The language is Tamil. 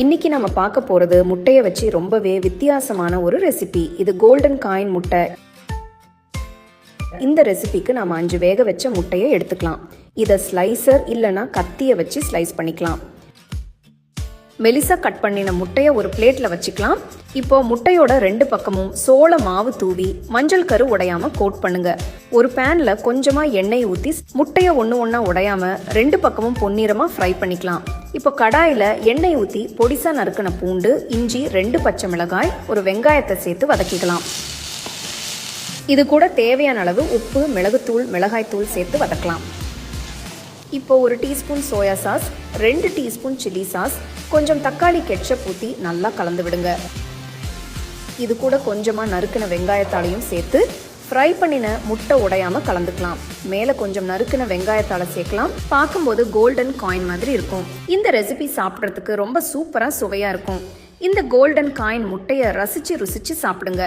இன்னைக்கு நம்ம பார்க்க போறது முட்டையை வச்சு ரொம்பவே வித்தியாசமான ஒரு ரெசிபி. இது கோல்டன் காயின் முட்டை. இந்த ரெசிபிக்கு நாம 5 வேக வச்ச முட்டையை எடுத்துக்கலாம். இதை ஸ்லைசர் இல்லைன்னா கத்தியை வச்சு ஸ்லைஸ் பண்ணிக்கலாம். மெலிசா கட் பண்ணின முட்டையை ஒரு பிளேட்ல வச்சுக்கலாம். இப்போ முட்டையோட 2 பக்கமும் சோள மாவு தூவி மஞ்சள் கரு உடையாம கோட் பண்ணுங்க. ஒரு பேன்ல கொஞ்சமா எண்ணெய் ஊத்தி முட்டையை ஒண்ணா உடையாம 2 பக்கமும் பொன்னிறமா ஃப்ரை பண்ணிக்கலாம். இப்போ கடாயில எண்ணெய் ஊத்தி பொடிசா நறுக்கின பூண்டு, இஞ்சி, 2 பச்சை மிளகாய், ஒரு வெங்காயத்தை சேர்த்து வதக்கிக்கலாம். இது கூட தேவையான அளவு உப்பு, மிளகுத்தூள், மிளகாய்த்தூள் சேர்த்து வதக்கலாம். இப்போ 1 teaspoon soya sauce, 2 teaspoon chilli sauce, கொஞ்சம் தக்காளி கெட்சப் ஊற்றி நல்லா கலந்து விடுங்க. இது கூட கொஞ்சமா நறுக்கின வெங்காயத்தாலையும் சேர்த்து ஃப்ரை பண்ணின முட்டை உடையாம கலந்துக்கலாம். மேலே கொஞ்சம் நறுக்கின வெங்காயத்தால சேர்க்கலாம். பார்க்கும்போது கோல்டன் காயின் மாதிரி இருக்கும். இந்த ரெசிபி சாப்பிட்றதுக்கு ரொம்ப சூப்பரா சுவையா இருக்கும். இந்த கோல்டன் காயின் முட்டையை ரசிச்சு ருசிச்சு சாப்பிடுங்க.